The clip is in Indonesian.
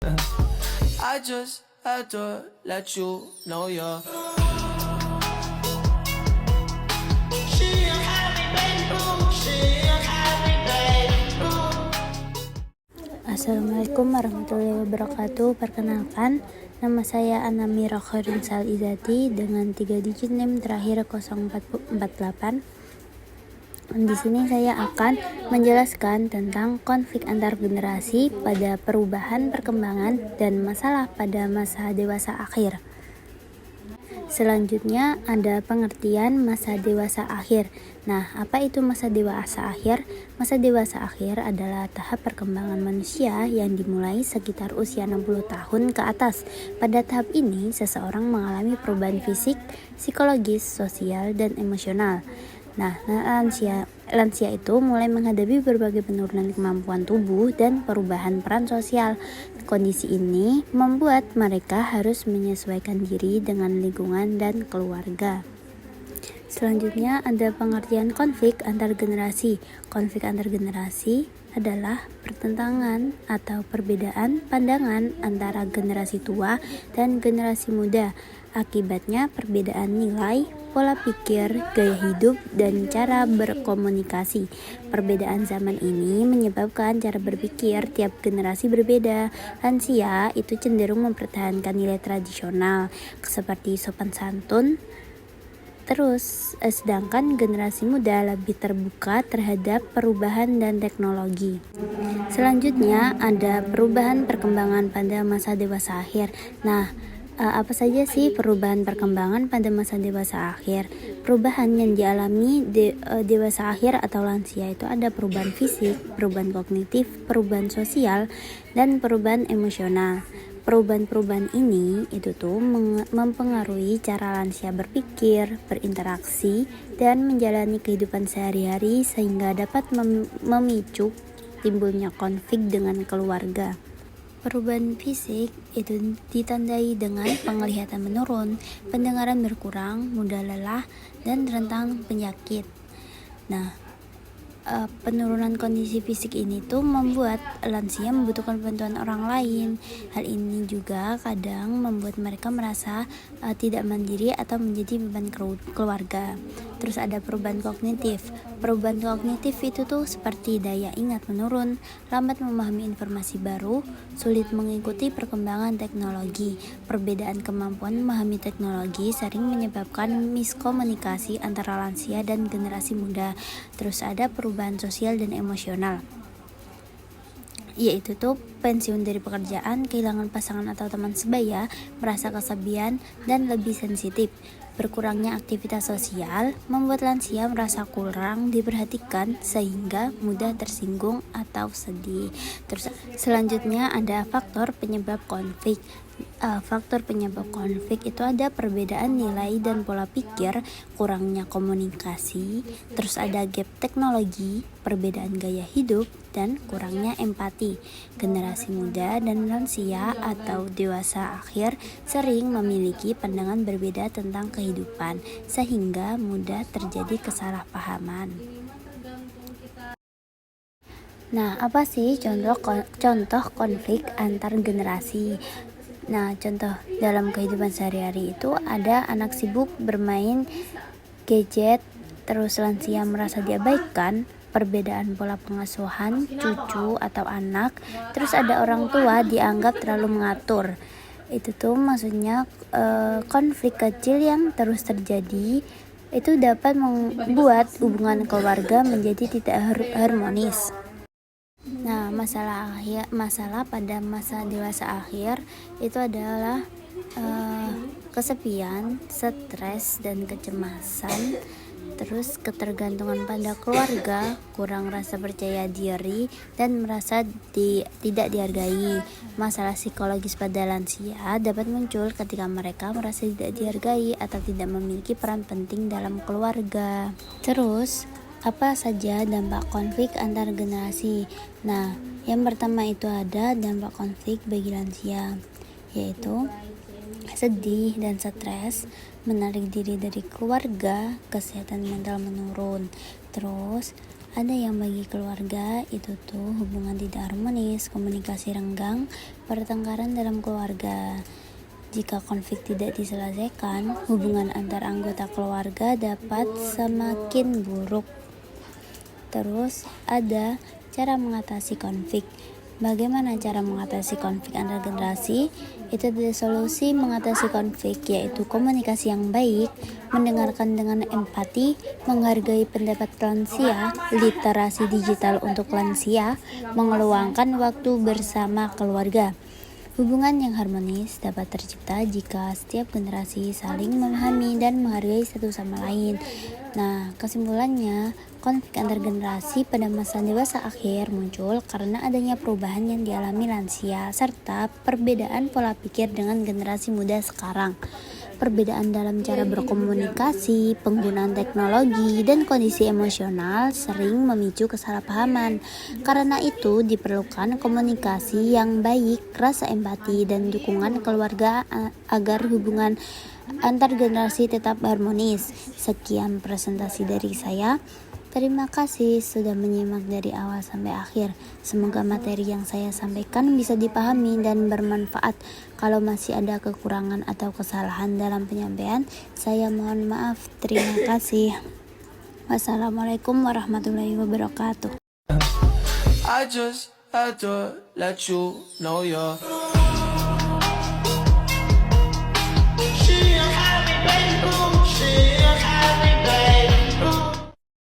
I just had to let you know you're. Assalamualaikum warahmatullahi wabarakatuh. Perkenalkan, nama saya Anamira Khairin Salizati dengan 3 digit NIM terakhir 0448. Di sini saya akan menjelaskan tentang konflik antar generasi pada perubahan perkembangan dan masalah pada masa dewasa akhir. Selanjutnya ada pengertian masa dewasa akhir. Nah, apa itu masa dewasa akhir? Masa dewasa akhir adalah tahap perkembangan manusia yang dimulai sekitar usia 60 tahun ke atas. Pada tahap ini, seseorang mengalami perubahan fisik, psikologis, sosial, dan emosional. Nah, lansia itu mulai menghadapi berbagai penurunan kemampuan tubuh dan perubahan peran sosial. Kondisi ini membuat mereka harus menyesuaikan diri dengan lingkungan dan keluarga. Selanjutnya ada pengertian konflik antar generasi. Konflik antar generasi adalah pertentangan atau perbedaan pandangan antara generasi tua dan generasi muda. Akibatnya perbedaan nilai, pola pikir, gaya hidup, dan cara berkomunikasi. Perbedaan zaman ini menyebabkan cara berpikir tiap generasi berbeda. Lansia itu cenderung mempertahankan nilai tradisional seperti sopan santun. Sedangkan generasi muda lebih terbuka terhadap perubahan dan teknologi. Selanjutnya ada perubahan perkembangan pada masa dewasa akhir. Nah, apa saja sih perubahan perkembangan pada masa dewasa akhir? Perubahan yang dialami dewasa akhir atau lansia itu ada perubahan fisik, perubahan kognitif, perubahan sosial, dan perubahan emosional. Perubahan-perubahan ini itu tuh mempengaruhi cara lansia berpikir, berinteraksi, dan menjalani kehidupan sehari-hari sehingga dapat memicu timbulnya konflik dengan keluarga. Perubahan fisik itu ditandai dengan penglihatan menurun, pendengaran berkurang, mudah lelah, dan rentan penyakit. Nah, penurunan kondisi fisik ini tuh membuat lansia membutuhkan bantuan orang lain. Hal ini juga kadang membuat mereka merasa tidak mandiri atau menjadi beban keluarga. Terus ada perubahan kognitif. Perubahan kognitif itu tuh seperti daya ingat menurun, lambat memahami informasi baru, sulit mengikuti perkembangan teknologi. Perbedaan kemampuan memahami teknologi sering menyebabkan miskomunikasi antara lansia dan generasi muda. Terus ada perubahan sosial dan emosional, yaitu tuh pensiun dari pekerjaan, kehilangan pasangan atau teman sebaya, merasa kesepian, dan lebih sensitif. Berkurangnya aktivitas sosial membuat lansia merasa kurang diperhatikan sehingga mudah tersinggung atau sedih. Terus selanjutnya ada faktor penyebab konflik. Faktor penyebab konflik itu ada perbedaan nilai dan pola pikir, kurangnya komunikasi, terus ada gap teknologi, perbedaan gaya hidup, dan kurangnya empati. Generasi muda dan lansia atau dewasa akhir sering memiliki pandangan berbeda tentang kehidupan, sehingga mudah terjadi kesalahpahaman. Nah, apa sih contoh konflik antar generasi? Nah, contoh dalam kehidupan sehari-hari itu ada anak sibuk bermain gadget, terus lansia merasa diabaikan, perbedaan pola pengasuhan cucu atau anak, terus ada orang tua dianggap terlalu mengatur. Itu tuh maksudnya konflik kecil yang terus terjadi itu dapat membuat hubungan keluarga menjadi tidak harmonis. Nah, masalah pada masa dewasa akhir itu adalah kesepian, stres, dan kecemasan, terus ketergantungan pada keluarga, kurang rasa percaya diri, dan merasa tidak dihargai. Masalah psikologis pada lansia dapat muncul ketika mereka merasa tidak dihargai atau tidak memiliki peran penting dalam keluarga. Terus apa saja dampak konflik antar generasi? Nah, yang pertama itu ada dampak konflik bagi lansia, yaitu sedih dan stres, menarik diri dari keluarga, kesehatan mental menurun. Terus Ada yang bagi keluarga itu tuh hubungan tidak harmonis, komunikasi renggang, pertengkaran dalam keluarga. Jika konflik tidak diselesaikan, hubungan antar anggota keluarga dapat semakin buruk. Terus ada cara mengatasi konflik. Bagaimana cara mengatasi konflik antar generasi? Itu ada solusi mengatasi konflik, yaitu komunikasi yang baik, mendengarkan dengan empati, menghargai pendapat lansia, literasi digital untuk lansia, mengeluangkan waktu bersama keluarga. Hubungan yang harmonis dapat tercipta jika setiap generasi saling memahami dan menghargai satu sama lain. Nah, kesimpulannya, konflik antar generasi pada masa dewasa akhir muncul karena adanya perubahan yang dialami lansia serta perbedaan pola pikir dengan generasi muda sekarang. Perbedaan dalam cara berkomunikasi, penggunaan teknologi, dan kondisi emosional sering memicu kesalahpahaman. Karena itu diperlukan komunikasi yang baik, rasa empati, dan dukungan keluarga agar hubungan antar generasi tetap harmonis. Sekian presentasi dari saya. Terima kasih sudah menyimak dari awal sampai akhir. Semoga materi yang saya sampaikan bisa dipahami dan bermanfaat. Kalau masih ada kekurangan atau kesalahan dalam penyampaian, saya mohon maaf. Terima kasih. Wassalamualaikum warahmatullahi wabarakatuh. I just had to let you know you're. She had me, baby, she